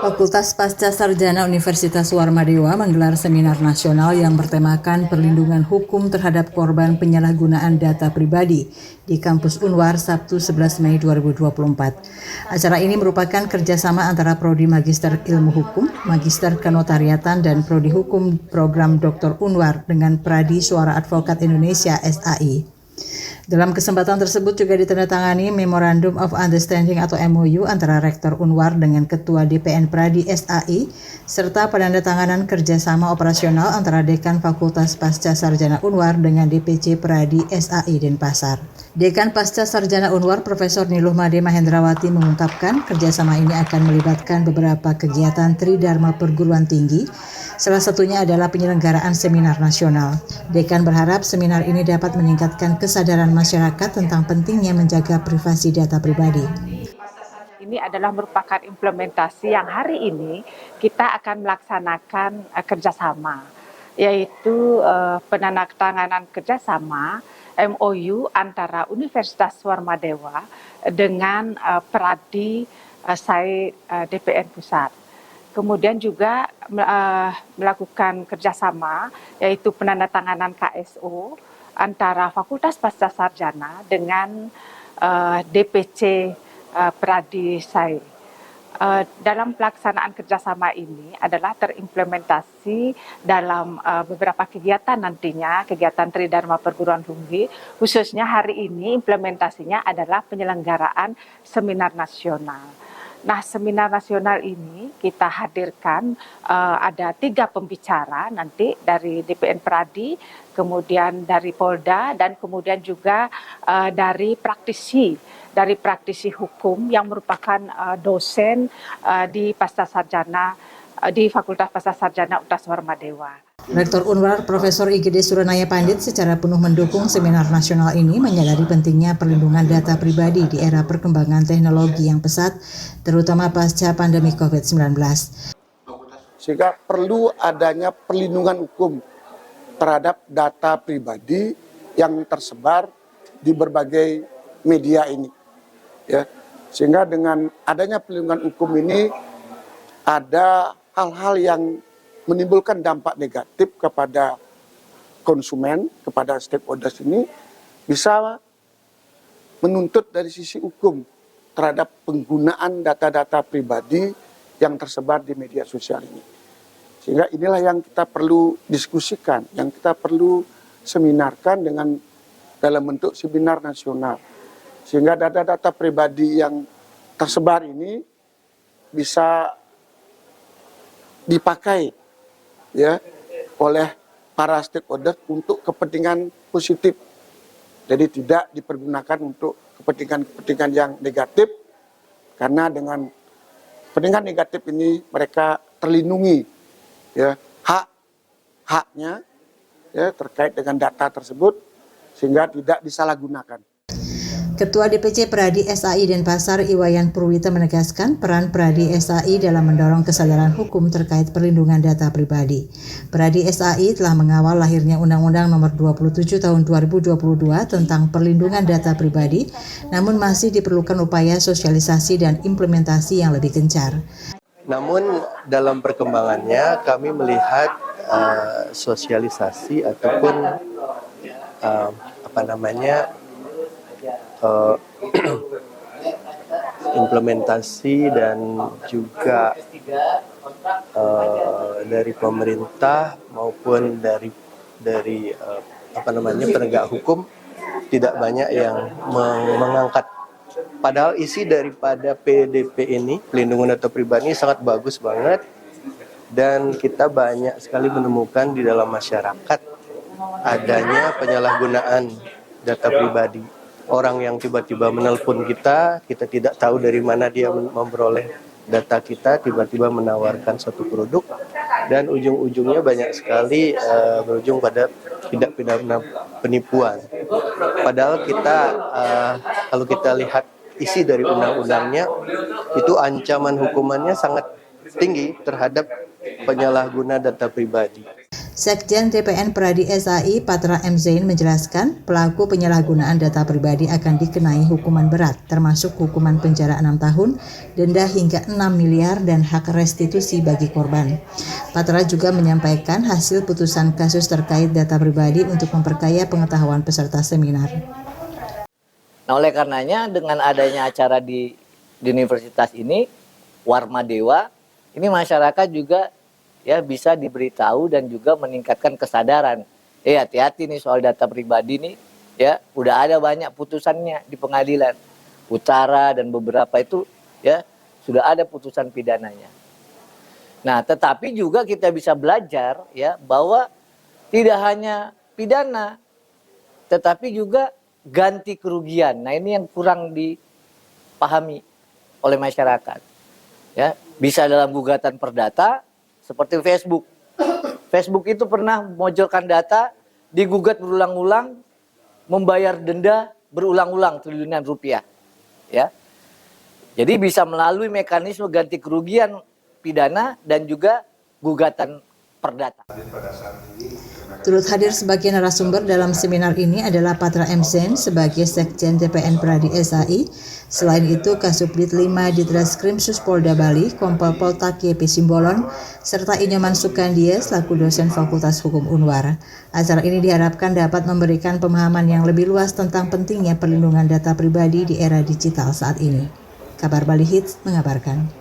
Fakultas Pasca Sarjana Universitas Warmadewa menggelar seminar nasional yang bertemakan perlindungan hukum terhadap korban penyalahgunaan data pribadi di kampus Unwar Sabtu 11 Mei 2024. Acara ini merupakan kerjasama antara Prodi Magister Ilmu Hukum, Magister Kenotariatan, dan Prodi Hukum Program Dr. Unwar dengan Pradi Suara Advokat Indonesia (SAI). Dalam kesempatan tersebut juga ditandatangani Memorandum of Understanding atau MOU antara Rektor Unwar dengan Ketua DPN Pradi SAI, serta penandatanganan kerjasama operasional antara Dekan Fakultas Pasca Sarjana Unwar dengan DPC Pradi SAI Denpasar. Dekan Pasca Sarjana Unwar Profesor Niluh Made Mahendrawati mengungkapkan kerjasama ini akan melibatkan beberapa kegiatan Tridharma perguruan tinggi, salah satunya adalah penyelenggaraan seminar nasional. Dekan berharap seminar ini dapat meningkatkan kesadaran masyarakat tentang pentingnya menjaga privasi data pribadi. Ini adalah merupakan implementasi yang hari ini kita akan melaksanakan kerjasama, yaitu penandatanganan kerjasama MOU antara Universitas Warmadewa dengan Pradi SAI DPN Pusat. Kemudian juga melakukan kerjasama, yaitu penandatanganan KSO antara Fakultas Pasca Sarjana dengan DPC Pradi SAI. Dalam pelaksanaan kerjasama ini adalah terimplementasi dalam beberapa kegiatan nantinya, kegiatan Tridharma perguruan tinggi, khususnya hari ini implementasinya adalah penyelenggaraan seminar nasional. Nah, seminar nasional ini kita hadirkan ada 3 pembicara nanti dari DPN Pradi, kemudian dari Polda, dan kemudian juga dari praktisi hukum yang merupakan dosen di Pasca Sarjana di Fakultas Pasca Sarjana Universitas Warmadewa. Rektor Unwar Profesor IGD Suranaya Pandit secara penuh mendukung seminar nasional ini, menyadari pentingnya perlindungan data pribadi di era perkembangan teknologi yang pesat, terutama pasca pandemi COVID-19. Sehingga perlu adanya perlindungan hukum terhadap data pribadi yang tersebar di berbagai media ini. Ya. Sehingga dengan adanya perlindungan hukum ini ada hal-hal yang menimbulkan dampak negatif kepada konsumen, kepada stakeholders ini, bisa menuntut dari sisi hukum terhadap penggunaan data-data pribadi yang tersebar di media sosial ini. Sehingga inilah yang kita perlu diskusikan, yang kita perlu seminarkan dengan dalam bentuk seminar nasional. Sehingga data-data pribadi yang tersebar ini bisa dipakai ya oleh para stakeholder untuk kepentingan positif. Jadi tidak dipergunakan untuk kepentingan yang negatif, karena dengan kepentingan negatif ini mereka terlindungi ya haknya ya terkait dengan data tersebut sehingga tidak disalahgunakan. Ketua DPC Pradi SAI Denpasar Iwayan Purwita menegaskan peran Pradi SAI dalam mendorong kesadaran hukum terkait perlindungan data pribadi. Pradi SAI telah mengawal lahirnya Undang-Undang Nomor 27 Tahun 2022 tentang perlindungan data pribadi, namun masih diperlukan upaya sosialisasi dan implementasi yang lebih gencar. Namun dalam perkembangannya kami melihat sosialisasi ataupun implementasi dan juga dari pemerintah maupun dari penegak hukum tidak banyak yang mengangkat. Padahal isi daripada PDP ini, pelindungan data pribadi, sangat bagus banget, dan kita banyak sekali menemukan di dalam masyarakat adanya penyalahgunaan data pribadi. Orang yang tiba-tiba menelpon kita tidak tahu dari mana dia memperoleh data kita, tiba-tiba menawarkan suatu produk, dan ujung-ujungnya banyak sekali berujung pada tindak pidana penipuan. Padahal kita, kalau kita lihat isi dari undang-undangnya, itu ancaman hukumannya sangat tinggi terhadap penyalahguna data pribadi. Sekjen TPN Pradi SAI Patra M. Zain menjelaskan pelaku penyalahgunaan data pribadi akan dikenai hukuman berat termasuk hukuman penjara 6 tahun, denda hingga 6 miliar dan hak restitusi bagi korban. Patra juga menyampaikan hasil putusan kasus terkait data pribadi untuk memperkaya pengetahuan peserta seminar. Nah, oleh karenanya dengan adanya acara di universitas ini, Warma Dewa, ini masyarakat juga ya bisa diberitahu dan juga meningkatkan kesadaran. Hati-hati nih soal data pribadi nih, ya udah ada banyak putusannya di pengadilan. Utara dan beberapa itu ya sudah ada putusan pidananya. Nah, tetapi juga kita bisa belajar ya bahwa tidak hanya pidana, tetapi juga ganti kerugian. Nah, ini yang kurang dipahami oleh masyarakat. Ya, bisa dalam gugatan perdata seperti Facebook. Facebook itu pernah memojolkan data, digugat berulang-ulang, membayar denda berulang-ulang triliunan rupiah. Ya. Jadi bisa melalui mekanisme ganti kerugian pidana dan juga gugatan perdata. Turut hadir sebagai narasumber dalam seminar ini adalah Patra M. Zain sebagai Sekjen TPN Pradi SAI. Selain itu, Kasubdit 5 Ditreskrim Suspolda Bali, Kompol Pol Taki P. Simbolon, serta Inyoman Sukandia selaku dosen Fakultas Hukum Unwar. Acara ini diharapkan dapat memberikan pemahaman yang lebih luas tentang pentingnya perlindungan data pribadi di era digital saat ini. Kabar Bali Hits mengabarkan.